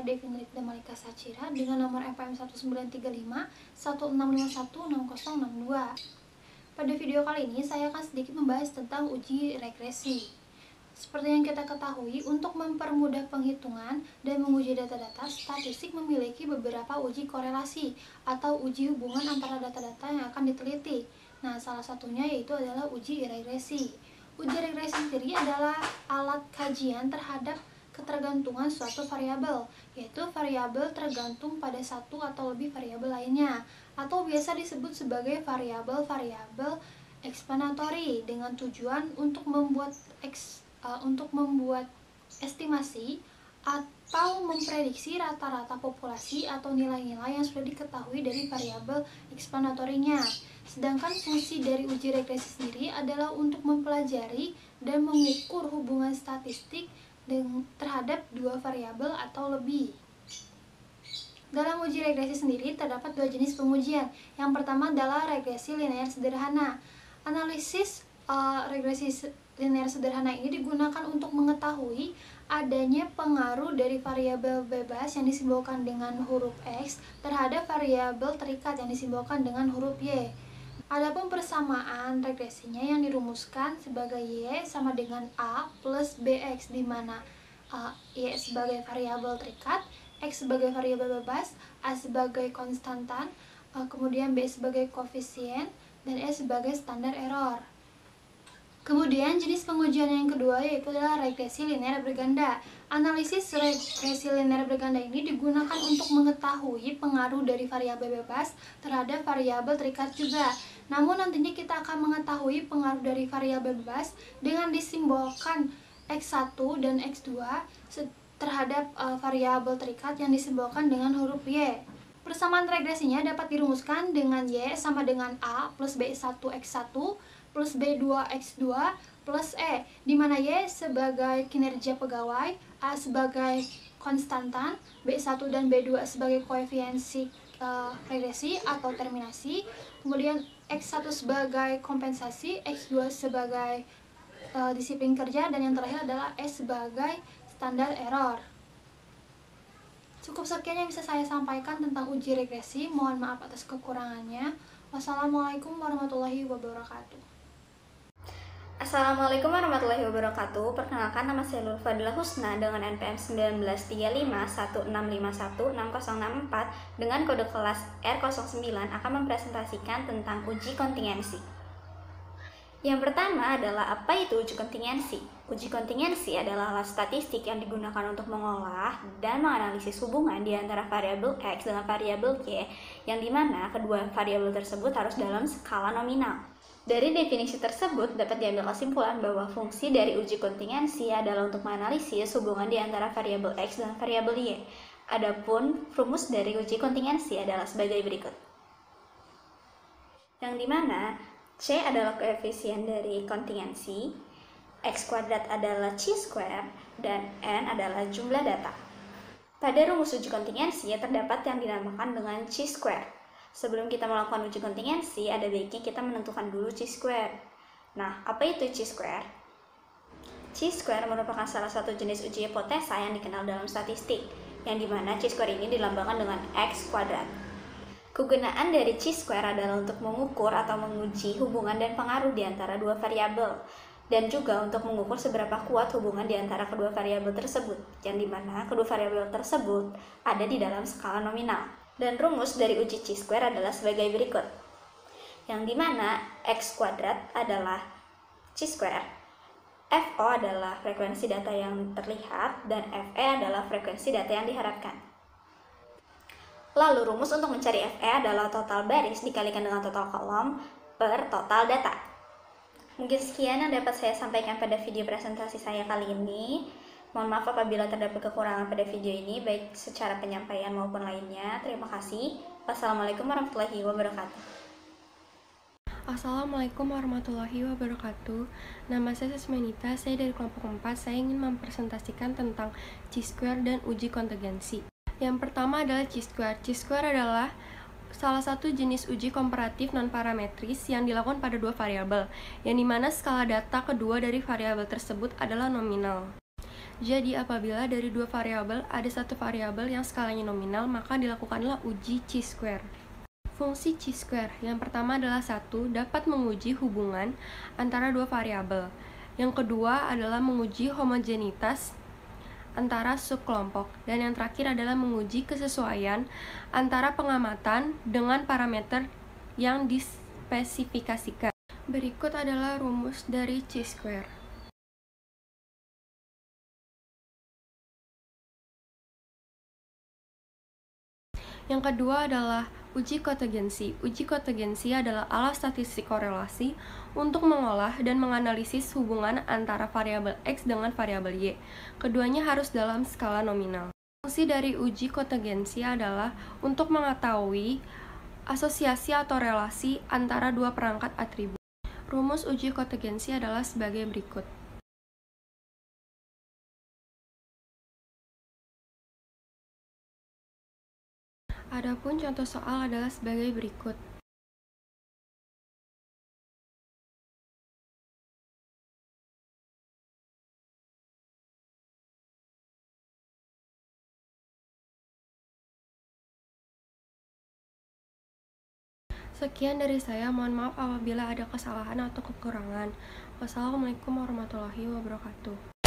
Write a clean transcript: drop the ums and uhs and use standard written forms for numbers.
saya Devin Rikda Malika Sachira dengan nomor FPM 1935 16516062. Pada video kali ini saya akan sedikit membahas tentang uji regresi. Seperti yang kita ketahui, untuk mempermudah penghitungan dan menguji data-data, statistik memiliki beberapa uji korelasi atau uji hubungan antara data-data yang akan diteliti. Nah, salah satunya yaitu adalah uji regresi. Uji regresi sendiri adalah alat kajian terhadap ketergantungan suatu variabel, yaitu variabel tergantung pada satu atau lebih variabel lainnya, atau biasa disebut sebagai variabel-variabel eksplanatory, dengan tujuan untuk membuat estimasi atau memprediksi rata-rata populasi atau nilai-nilai yang sudah diketahui dari variabel eksplanatorinya. Sedangkan fungsi dari uji regresi sendiri adalah untuk mempelajari dan mengukur hubungan statistik terhadap dua variabel atau lebih. Dalam uji regresi sendiri terdapat dua jenis pengujian. Yang pertama adalah regresi linear sederhana. Analisis regresi linear sederhana ini digunakan untuk mengetahui adanya pengaruh dari variabel bebas yang disimbolkan dengan huruf X terhadap variabel terikat yang disimbolkan dengan huruf Y. Adapun persamaan regresinya yang dirumuskan sebagai Y sama dengan A plus BX, di mana Y sebagai variabel terikat, X sebagai variabel bebas, A sebagai konstantan, kemudian B sebagai koefisien, dan S sebagai standar error. Kemudian jenis pengujian yang kedua yaitu adalah regresi linear berganda. Analisis regresi linear berganda ini digunakan untuk mengetahui pengaruh dari variabel bebas terhadap variabel terikat juga. Namun nantinya kita akan mengetahui pengaruh dari variabel bebas dengan disimbolkan X1 dan X2 terhadap variabel terikat yang disimbolkan dengan huruf Y. Persamaan regresinya dapat dirumuskan dengan Y sama dengan A plus B1X1 plus B2X2 plus E, di mana Y sebagai kinerja pegawai, A sebagai konstantan, B1 dan B2 sebagai koefiensi regresi atau terminasi, kemudian X1 sebagai kompensasi, X2 sebagai disiplin kerja, dan yang terakhir adalah S sebagai standar error. Cukup sekian yang bisa saya sampaikan tentang uji regresi. Mohon maaf atas kekurangannya. Wassalamualaikum warahmatullahi wabarakatuh. Assalamualaikum warahmatullahi wabarakatuh. Perkenalkan, nama saya Nur Fadila Husna dengan NPM 193516516064 dengan kode kelas R09 akan mempresentasikan tentang uji kontingensi. Yang pertama adalah, apa itu uji kontingensi? Uji kontingensi adalah alat statistik yang digunakan untuk mengolah dan menganalisis hubungan di antara variabel X dengan variabel Y, yang dimana kedua variabel tersebut harus dalam skala nominal. Dari definisi tersebut dapat diambil kesimpulan bahwa fungsi dari uji kontingensi adalah untuk menganalisis hubungan di antara variabel X dan variabel Y. Adapun rumus dari uji kontingensi adalah sebagai berikut. Yang dimana C adalah koefisien dari kontingensi, X kuadrat adalah C square, dan N adalah jumlah data. Pada rumus uji kontingensi terdapat yang dinamakan dengan C square. Sebelum kita melakukan uji kontingensi, ada baiknya kita menentukan dulu C square. Nah, apa itu C square? C square merupakan salah satu jenis uji hipotesa yang dikenal dalam statistik, yang dimana C square ini dilambangkan dengan X kuadrat. Kegunaan dari C square adalah untuk mengukur atau menguji hubungan dan pengaruh di antara dua variabel, dan juga untuk mengukur seberapa kuat hubungan di antara kedua variabel tersebut, yang dimana kedua variabel tersebut ada di dalam skala nominal. Dan rumus dari uji C square adalah sebagai berikut, yang dimana X kuadrat adalah C square, FO adalah frekuensi data yang terlihat, dan FE adalah frekuensi data yang diharapkan. Lalu rumus untuk mencari FE adalah total baris dikalikan dengan total kolom per total data. Mungkin sekian yang dapat saya sampaikan pada video presentasi saya kali ini. Mohon maaf apabila terdapat kekurangan pada video ini, baik secara penyampaian maupun lainnya. Terima kasih. Wassalamualaikum warahmatullahi wabarakatuh. Assalamualaikum warahmatullahi wabarakatuh. Nama saya Sesmenita, saya dari kelompok 4. Saya ingin mempresentasikan tentang C-square dan uji kontingensi. Yang pertama adalah C-square. C-square adalah salah satu jenis uji komparatif non-parametris yang dilakukan pada dua variabel, yang dimana skala data kedua dari variabel tersebut adalah nominal. Jadi, apabila dari dua variabel ada satu variabel yang skalanya nominal, maka dilakukanlah uji chi-square. Fungsi chi-square yang pertama adalah 1, dapat menguji hubungan antara dua variabel. Yang kedua adalah menguji homogenitas antara subkelompok. Dan yang terakhir adalah menguji kesesuaian antara pengamatan dengan parameter yang dispesifikasikan. Berikut adalah rumus dari chi-square. Yang kedua adalah uji konvergensi. Uji konvergensi adalah alat statistik korelasi untuk mengolah dan menganalisis hubungan antara variabel X dengan variabel Y. Keduanya harus dalam skala nominal. Fungsi dari uji konvergensi adalah untuk mengetahui asosiasi atau relasi antara dua perangkat atribut. Rumus uji konvergensi adalah sebagai berikut. Adapun contoh soal adalah sebagai berikut. Sekian dari saya, mohon maaf apabila ada kesalahan atau kekurangan. Wassalamualaikum warahmatullahi wabarakatuh.